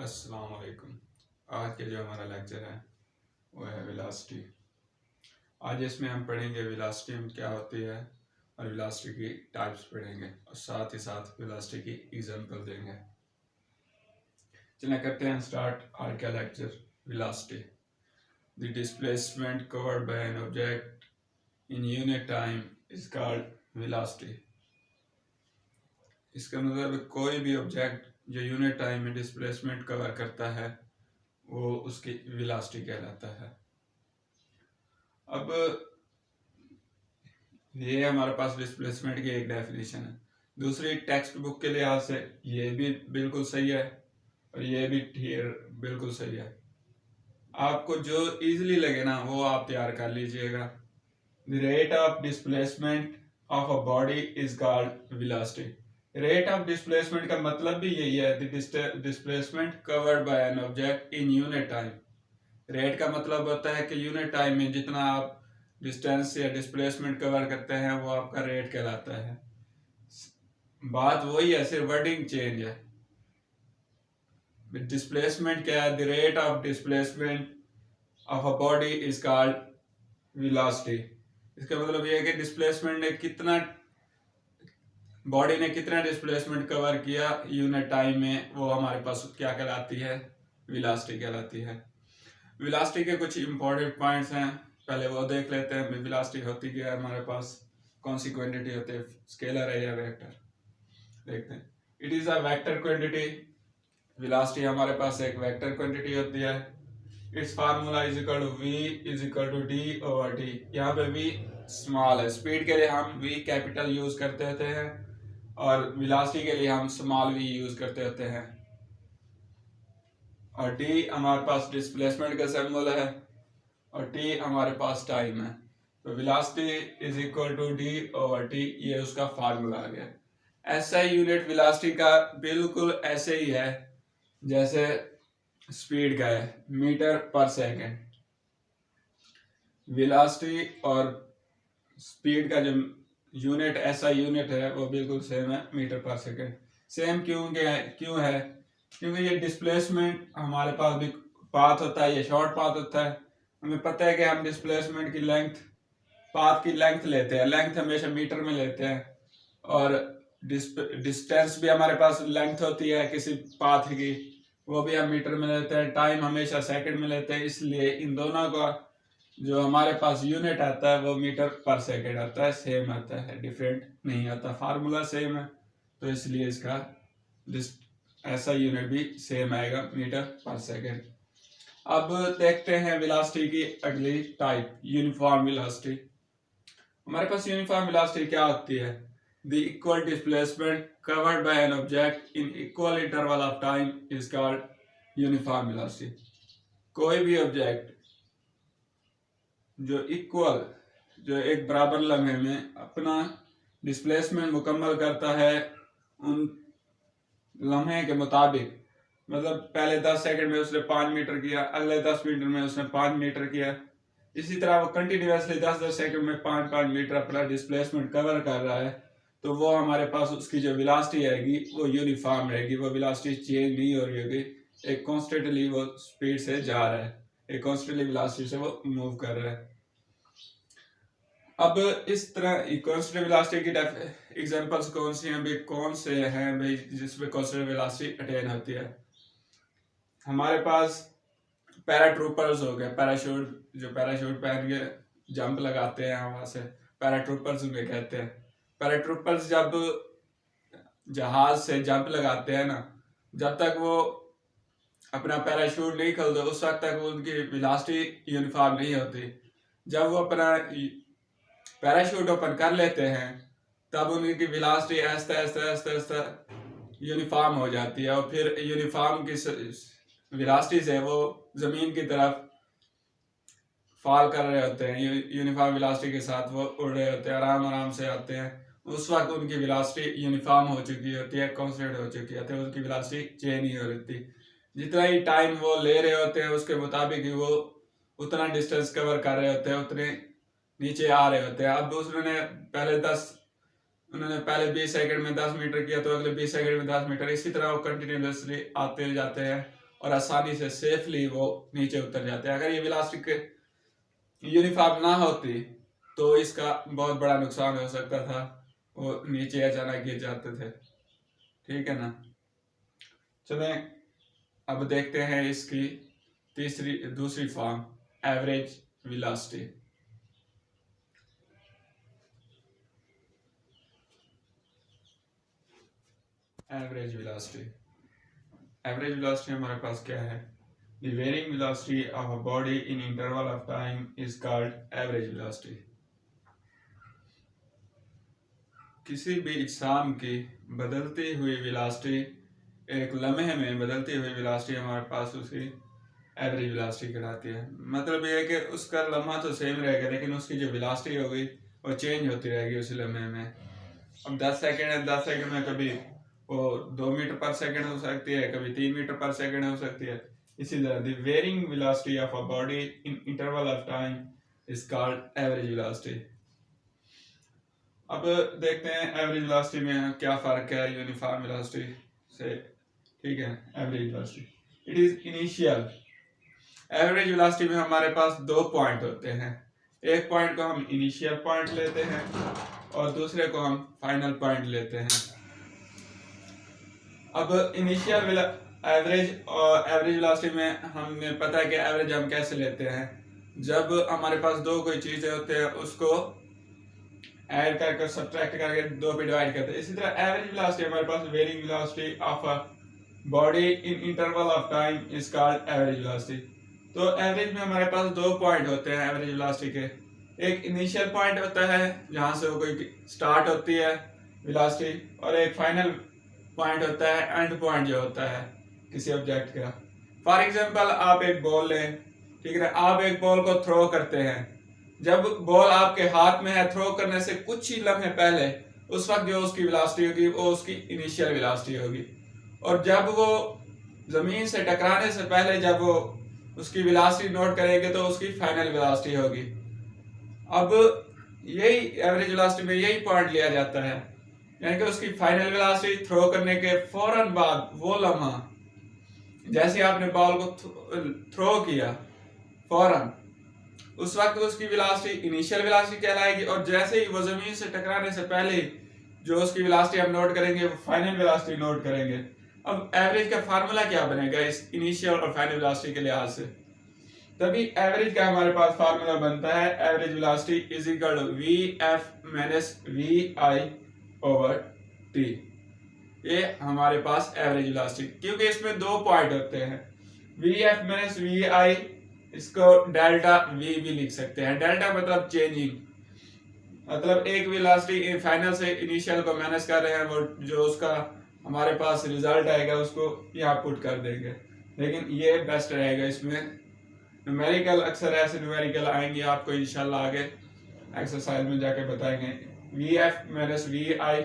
अस्सलाम वालेकुम। आज के जो हमारा लेक्चर है वो है वेलोसिटी। आज इसमें हम पढ़ेंगे वेलोसिटी क्या होती है और वेलोसिटी की टाइप्स पढ़ेंगे और साथ ही साथ वेलोसिटी की एग्जांपल देंगे। चलिए करते हैं स्टार्ट आज का lecture. Velocity, the displacement covered by an object in unit time is called velocity. इसका मतलब कोई भी ऑब्जेक्ट जो यूनिट टाइम में डिस्प्लेसमेंट कवर करता है वो उसकी वेलोसिटी कहलाता है। अब ये हमारे पास डिस्प्लेसमेंट की एक डेफिनेशन है। दूसरी टेक्स्ट बुक के लिहाज से ये भी बिल्कुल सही है और ये भी बिल्कुल सही है। आपको जो इजीली लगे ना वो आप तैयार कर लीजिएगा। The rate of displacement of a body is called velocity. Rate of displacement का मतलब भी यही है, the displacement covered by an object in unit time. Rate का मतलब होता है कि यूनिट टाइम में जितना आप डिस्टेंस या डिस्प्लेसमेंट कवर करते हैं वो आपका रेट कहलाता है। बात वही है, सिर्फ वर्डिंग चेंज है। डिस्प्लेसमेंट क्या है? The rate of displacement of a body is called velocity. इसका मतलब ये है कि डिस्प्लेसमेंट ने कितना, बॉडी ने कितना डिस्प्लेसमेंट कवर किया यूनिट टाइम में, वो हमारे पास क्या कहलाती है? वेलोसिटी कहलाती है। वेलोसिटी के कुछ इंपॉर्टेंट पॉइंट्स हैं, पहले वो देख लेते हैं। वेलोसिटी होती क्या है हमारे पास, कौन सी क्वांटिटी होती है, स्केलर है या वेक्टर? देखते हैं। It is a vector quantity. Velocity हमारे पास एक वेक्टर क्वांटिटी होती है। Its formula is equal to v is equal to d over t. यहाँ पे v स्मॉल है, स्पीड के लिए हम v कैपिटल यूज करते होते हैं और वेलोसिटी के लिए हम स्मॉल v यूज करते होते हैं। और t हमारे पास डिस्प्लेसमेंट का सिंबल है और t हमारे पास टाइम है। तो velocity is equal to d over t, ये उसका फार्मूला आ गया। ऐसा यूनिट वेलोसिटी का बिल्कुल ऐसे ही है जैसे स्पीड का है, मीटर पर सेकंड। वेलोसिटी और स्पीड का जो यूनिट ऐसा यूनिट है वो बिल्कुल सेम है, मीटर पर सेकंड। सेम क्यों है? क्योंकि ये डिस्प्लेसमेंट हमारे पास भी पाथ होता है, ये शॉर्ट पाथ होता है। हमें पता है कि हम डिस्प्लेसमेंट की लेंथ, पाथ की लेंथ लेते हैं, लेंथ हमेशा मीटर में लेते हैं, और डिस्टेंस भी हमारे पास लेंथ होती है किसी पाथ की, वो भी हम मीटर में लेते हैं। टाइम हमेशा सेकंड में लेते हैं, इसलिए इन दोनों का जो हमारे पास यूनिट आता है वो मीटर पर सेकंड आता है, सेम आता है, डिफरेंट नहीं आता। फार्मूला सेम है तो इसलिए इसका ऐसा यूनिट भी सेम आएगा, मीटर पर सेकंड। अब देखते हैं वेलोसिटी की अगली टाइप, यूनिफॉर्म वेलोसिटी। हमारे पास यूनिफॉर्म वेलोसिटी क्या होती है? The equal displacement covered by an object in equal interval of time is called uniform velocity. कोई भी ऑब्जेक्ट जो एक बराबर लम्हे में अपना डिस्प्लेसमेंट मुकम्मल करता है उन लम्हे के मुताबिक, मतलब पहले 10 सेकंड में उसने 5 मीटर किया, अगले 10 मीटर में उसने 5 मीटर किया, इसी तरह वो कंटिन्यूसली 10-10 सेकंड में 5-5 मीटर अपना डिस्प्लेसमेंट कवर कर रहा है, तो वो हमारे पास उसकी जो वेलोसिटी आएगी वो यूनिफॉर्म रहेगी। वो वेलोसिटी चेंज नहीं हो रही होगी, एक कॉन्स्टेंटली वो स्पीड से जा रहा है, एक कॉन्स्टेंटली वेलोसिटी से वो मूव कर रहा है। अब इस तरह कॉन्स्टेंट वेलोसिटी की एग्जांपल्स कौन सी हैं भाई, कौन से हैं भाई जिसमें कॉन्स्टेंट वेलोसिटी अटेन होती है? हमारे पास पैराट्रूपर्स हो गए, पैराशूट पहन के जंप लगाते हैं हवा से, पैराट्रूपर्स उन्हें कहते हैं। पैराट्रूपर्स जब जहाज से जंप लगाते हैं ना, जब तक वो अपना पैराशूट नहीं खोलते उस वक्त तक उनकी वेलोसिटी यूनिफॉर्म नहीं होती। जब वो अपना पैराशूट ओपन कर लेते हैं तब उनकी वेलोसिटी आहिस्ता यूनिफॉर्म हो जाती है और फिर यूनिफॉर्म की वेलोसिटी से वो जमीन की तरफ फॉल कर रहे होते हैं, यूनिफॉर्म वेलोसिटी के साथ वो उड़ रहे होते हैं, आराम से आते हैं। उस वक्त उनकी वेलोसिटी यूनिफॉर्म हो चुकी होती है, कांस्टेंट हो चुकी होती है, उनकी वेलोसिटी चेंज नहीं हो रही। जितना ही टाइम वो ले रहे होते हैं उसके मुताबिक ही वो उतना डिस्टेंस कवर कर रहे होते हैं, उतने नीचे आ रहे होते हैं। अब उन्होंने पहले 20 सेकंड में 10 मीटर किया तो अगले 20 सेकंड में 10 मीटर, इसी तरह वो कंटिन्यूसली आते जाते हैं और आसानी से सेफली वो नीचे उतर जाते हैं। अगर ये वेलोसिटी यूनिफॉर्म ना होती तो इसका बहुत बड़ा नुकसान हो सकता था, वो नीचे अचानक गिर जाते थे। ठीक है ना। चलें अब देखते हैं इसकी दूसरी form, average velocity. Average velocity हमारे पास क्या है? The varying velocity of a body in interval of time is called average velocity. किसी भी इजसाम की बदलती हुई वेलोसिटी, एक लम्हे में बदलती हुई वेलोसिटी हमारे पास उसकी एवरेज वेलोसिटी कहलाती है। मतलब ये है कि उसका लम्हा तो सेम रहेगा लेकिन उसकी जो वेलोसिटी होगी वो चेंज होती रहेगी उस लम्हे में। अब 10 सेकंड है, 10 सेकंड में कभी वो 2 मीटर पर सेकंड हो सकती है, कभी 3 मीटर पर सेकंड हो सकती है। इसी तरह the varying velocity of a body in interval of time is called average velocity. अब देखते हैं एवरेज वेलोसिटी में क्या फर्क है यूनिफॉर्म वेलोसिटी से। ठीक है, average velocity it is initial. Average velocity में हमारे पास 2 पॉइंट होते हैं। एक पॉइंट को हम इनिशियल पॉइंट लेते हैं और दूसरे को हम फाइनल पॉइंट लेते हैं। अब इनिशियल एवरेज वेलोसिटी में हमें पता है कि एवरेज हम कैसे लेते हैं। जब हमारे पास दो कोई चीजें होते हैं उसको ऐड करके सब्ट्रैक्ट करके 2 पे डिवाइड करते हैं। इसी तरह एवरेज वेलोसिटी हमारे पास varying velocity of a body in interval of time is called average velocity. तो एवरेज में हमारे पास 2 पॉइंट होते हैं एवरेज वेलोसिटी के। एक इनिशियल पॉइंट होता है जहां से वो कोई स्टार्ट होती है वेलोसिटी, और एक फाइनल पॉइंट होता है, एंड पॉइंट जो होता है किसी ऑब्जेक्ट का। फॉर एग्जांपल आप एक बॉल लें, ठीक है, आप एक बॉल को थ्रो करते हैं। जब बॉल आपके हाथ में है, थ्रो करने से कुछ ही लम्हे पहले उस वक्त जो उसकी वेलोसिटी होगी वो उसकी इनिशियल वेलोसिटी होगी, और जब वो जमीन से टकराने से पहले जब वो उसकी वेलोसिटी नोट करेंगे तो उसकी फाइनल वेलोसिटी होगी। अब यही एवरेज वेलोसिटी में यही पॉइंट लिया जाता है, यानी कि उसकी फाइनल वेलोसिटी थ्रो करने के फौरन बाद वो लम्हा, जैसे आपने बॉल को थ्रो किया फौरन उस वक्त उसकी वेलोसिटी इनिशियल वेलोसिटी कहलाएगी, और जैसे ही वो जमीन से टकराने से पहले जो उसकी वेलोसिटी हम नोट करेंगे वो फाइनल वेलोसिटी नोट करेंगे। अब एवरेज का फार्मूला क्या बनेगा इस इनिशियल और फाइनल वेलोसिटी के लिहाज से? तभी एवरेज का हमारे पास फार्मूला बनता है, average velocity is equal to VF minus VI over T। ये हमारे पास एवरेज वेलोसिटी, क्योंकि इसमें 2 पॉइंट होते हैं। VF माइनस VI, इसको डेल्टा V भी लिख सकते हैं। डेल्टा मतलब चेंजिंग, मतलब एक वेलोसिटी फाइनल से इनिशियल को माइनस कर रहे हैं, वो जो उसका हमारे पास रिजल्ट आएगा उसको यहाँ पुट कर देंगे। लेकिन ये बेस्ट रहेगा, इसमें न्यूमेरिकल अक्सर ऐसे न्यूमेरिकल आएंगे आपको इंशाल्लाह आगे एक्सरसाइज में जाके बताएंगे। VF minus VI